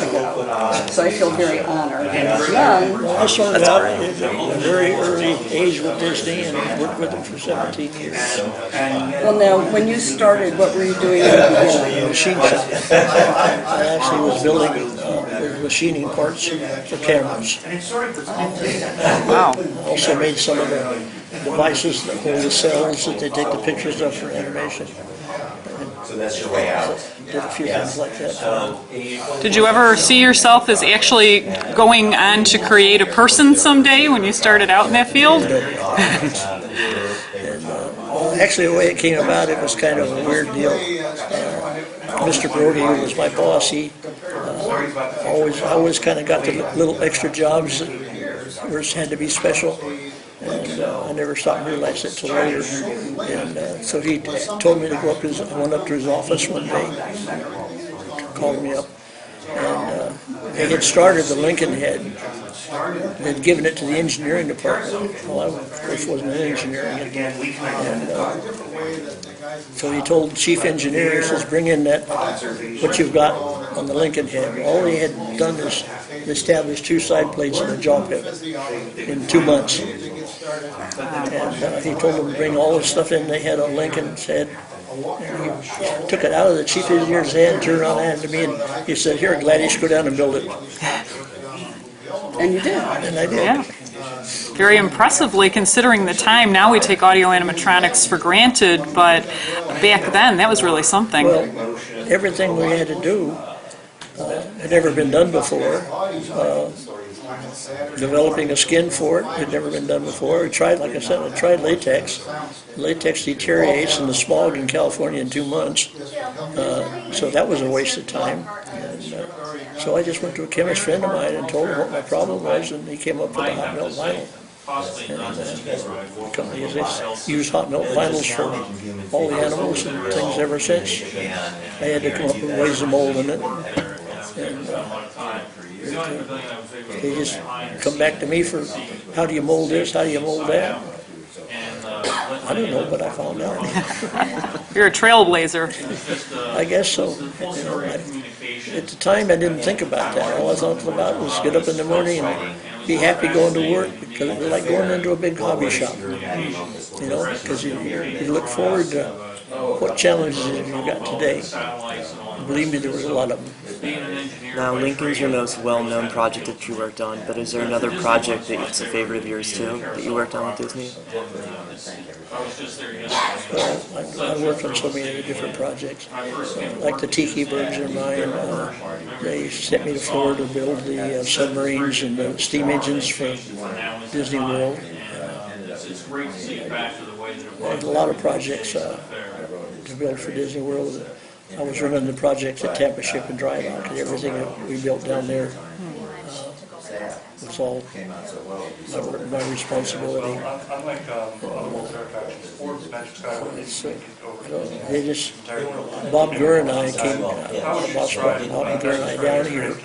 ago. So I feel very honored. And young. Well, I started out at a very early age with Disney and worked with them for 17 years. Well, now, when you started, what were you doing in the beginning? Machine shop. I actually was building, machining parts for cameras. Wow. Also made some of the devices that hold the cells that they take the pictures of for animation. So that's your way out. Did a few things like that. Did you ever see yourself as actually going on to create a person someday when you started out in that field? Actually, the way it came about, it was kind of a weird deal. Mr. Brody, who was my boss, he always kind of got the little extra jobs that had to be special. And I never stopped and realized it till later. And so he told me to go up I went up to his office one day, called me up, and they had started the Lincoln head. They'd given it to the engineering department. Well, I, of course, wasn't in engineering. And so he told the chief engineer, he says, bring in what you've got on the Lincoln head. All he had done is establish 2 side plates and a jaw pivot in 2 months. And he told them to bring all the stuff in they had on Lincoln's head. And he took it out of the chief engineer's hand, turned around and handed it to me, and he said, here, Gladish, go down and build it. And you did. And I did. Yeah. Very impressively, considering the time. Now we take audio animatronics for granted, but back then that was really something. Well, everything we had to do had never been done before. Developing a skin for it had never been done before. We tried, like I said, I tried latex. Latex deteriorates in the smog in California in 2 months. So that was a waste of time. And, so I just went to a chemist friend of mine and told him what my problem was, and he came up with the hot melt vinyl. And the company has used hot melt vinyls for all the animals and things ever since. I had to come up with ways of molding it. And they just come back to me for, how do you mold this, how do you mold that? I don't know, but I found out. You're a trailblazer. I guess so. At the time, I didn't think about that. All I thought about was get up in the morning and be happy going to work, because it was like going into a big hobby shop. You know, because you look forward to what challenges have you got today. Believe me, there was a lot of them. Now, Lincoln's your most well-known project that you worked on, but is there another project that's a favorite of yours too, that you worked on with Disney? Well, I worked on so many different projects. Like the Tiki Birds are mine. They sent me to Florida to build the submarines and the steam engines for Disney World. I had a lot of projects to build for Disney World. I was running the projects at Tampa Ship and Dry Dock, and everything that we built down there was all my responsibility. They just, Bob Gurr and I came, Bob Gurr and I down here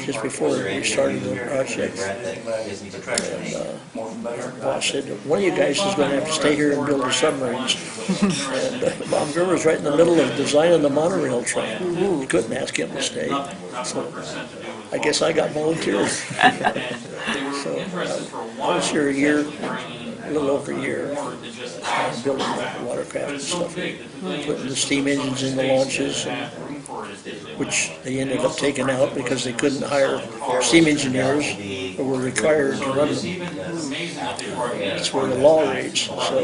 just before we started the project. And Boss said, one of you guys is going to have to stay here and build the submarines. And Bob Gurr was right in the middle of designing the monorail train. You couldn't ask him to stay. So I guess I got volunteered. So I was here a little over a year, building watercraft and stuff, putting the steam engines in the launches, which they ended up taking out because they couldn't hire steam engineers who were required to run them. That's where the law reads, so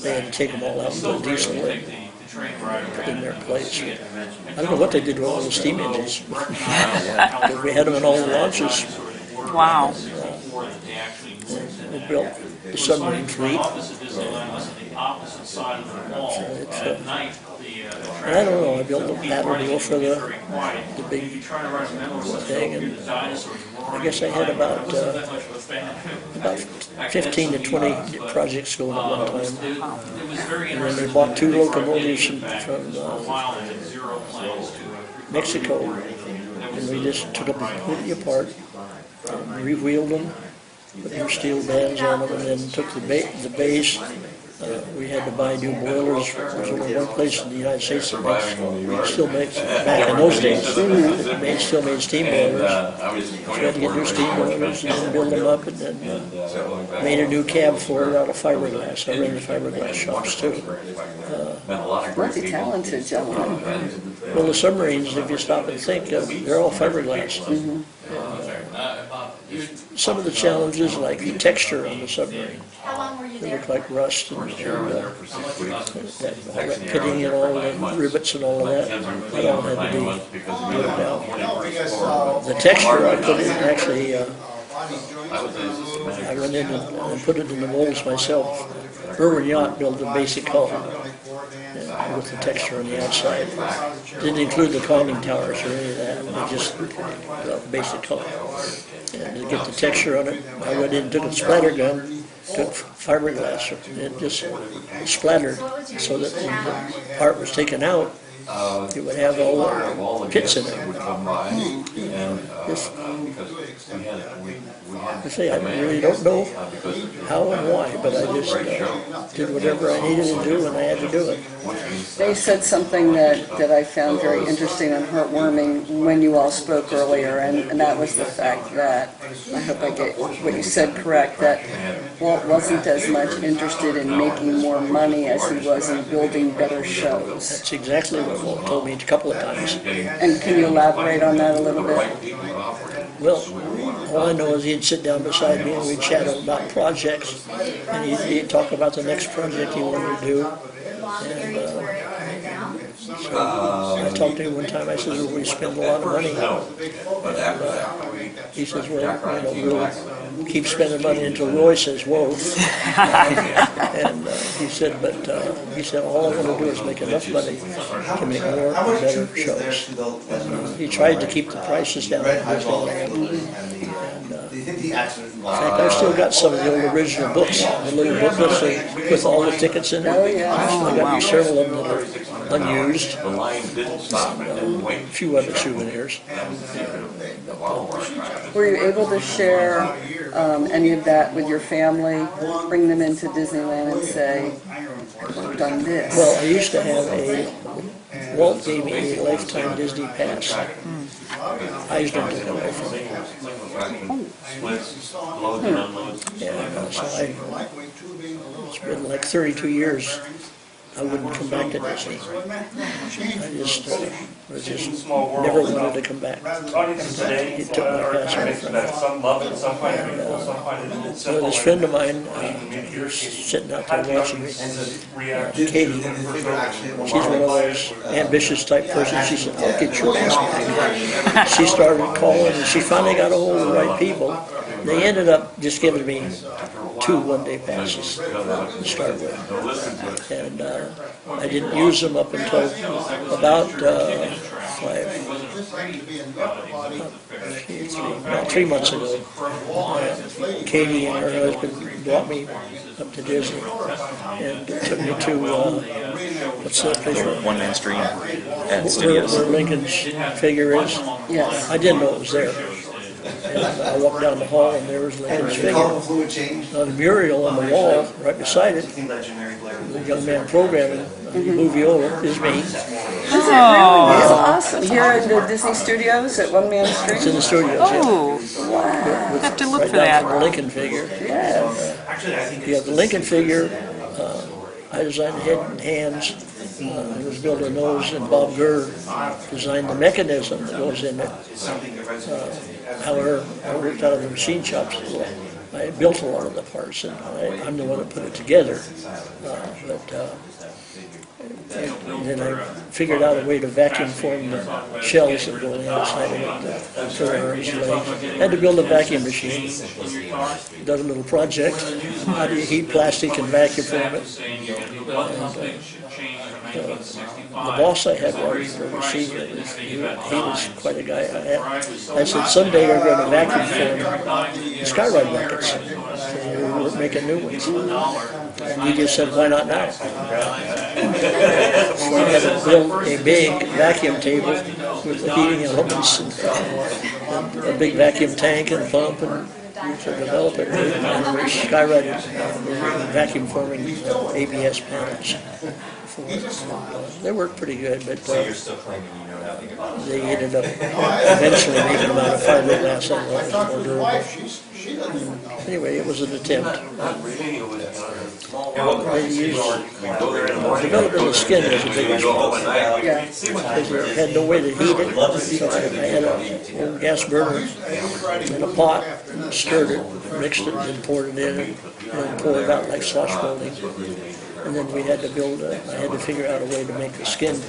they had to take them all out and put diesel in their place. I don't know what they did with all the steam engines. We had them in all the launches. Wow. We built the submarine fleet. And I don't know, I built a paddle wheel for the big thing, and I guess I had about 15 to 20 projects going at one time. And then they bought 2 locomotives from Mexico, and we just took them completely apart, and re-wheeled them, put new steel bands on them, and then took the base We had to buy new boilers. There's only one place in the United States that still makes, back in those days, still made steam boilers. So we had to get new steam boilers and then build them up, and then made a new cab for it out of fiberglass. I ran the fiberglass shops too. Multi-talented gentleman. Well, the submarines, if you stop and think, they're all fiberglass. Some of the challenges, like the texture on the submarine, they look like rust and that pitting and all the rivets and all of that. That all had to be worked out. The texture, I put in actually. I went in and put it in the molds myself. Irwin Yacht built the basic hull with the texture on the outside. Didn't include the conning towers or any of that, but just the basic hull. And to get the texture on it, I went in and took a splatter gun, took fiberglass, and it just splattered so that when the part was taken out, it would have all the pits in it. I say, I really don't know how and why, but I just did whatever I needed to do, and I had to do it. They said something that I found very interesting and heartwarming when you all spoke earlier, and that was the fact that, I hope I get what you said correct, that Walt wasn't as much interested in making more money as he was in building better shows. That's exactly what Walt told me a couple of times. And can you elaborate on that a little bit? Well, all I know is he'd sit down beside me and we'd chat about projects, and he'd talk about the next project he wanted to do. And so I talked to him one time. I said, well, we spend a lot of money. And he says, well, we'll keep spending money until Roy says, whoa. And he said, all I want to do is make enough money to make more and better shows. He tried to keep the prices down. In fact, I've still got some of the old original books, the little booklets with all the tickets in it. Oh, yeah. I got me several of them that are unused, and a few other souvenirs. Were you able to share any of that with your family, bring them into Disneyland and say, I've done this? Well, I used to have Walt gave me a lifetime Disney pass. Eisner took it away from me. Yeah, so it's been like 32 years. I wouldn't come back to Disney. I just never wanted to come back. He took my pass away from me. So this friend of mine, he was sitting out there watching me. Katie, she's one of those ambitious type persons. She said, I'll get your pass back. She started calling, and she finally got a hold of the right people. They ended up just giving me 2 one-day passes to start with. And I didn't use them up until about 3 months ago. Katie and her husband brought me up to Disney and took me to, what's that place? One Man Stream at Where Lincoln's figure is. Yes. I didn't know it was there. And I walked down the hall and there was Lincoln's figure. On the mural on the wall, right beside it, the young man programming the moviola is me. Is it really? That's awesome. Here at the Disney Studios at One Man Street? It's in the studios, Oh, yeah. have to look Right for down that. from the Lincoln figure. Yes. Yeah, the Lincoln figure, I designed the head and hands. It was built a nose, and Bob Gurr designed the mechanism that goes in it. However, I worked out of the machine shops. I built a lot of the parts, and I'm the one that put it together. And then I figured out a way to vacuum form the shells that go on the outside of it, for arms, legs. Had to build a vacuum machine. Done a little project. How do you heat plastic and vacuum form it? And, the boss I had running for the senior, he was quite a guy. I said, someday we're going to vacuum form skyride buckets. So we're making new ones. And he just said, why not now? So I had to build a big vacuum table with the heating elements and a big vacuum tank and pump and to develop it, and we skyrocketed vacuum forming ABS panels. They worked pretty good, but You're still claiming you know nothing about it. they ended up eventually making them out of fiberglass that was more durable. Anyway, it was an attempt. They used, developing the skin was the biggest problem. Yeah. Because you had no way to heat it, so I had an old gas burner in a pot, stirred it, mixed it, and poured it in, and poured it out like slush molding. And then we had to I had to figure out a way to make the skin.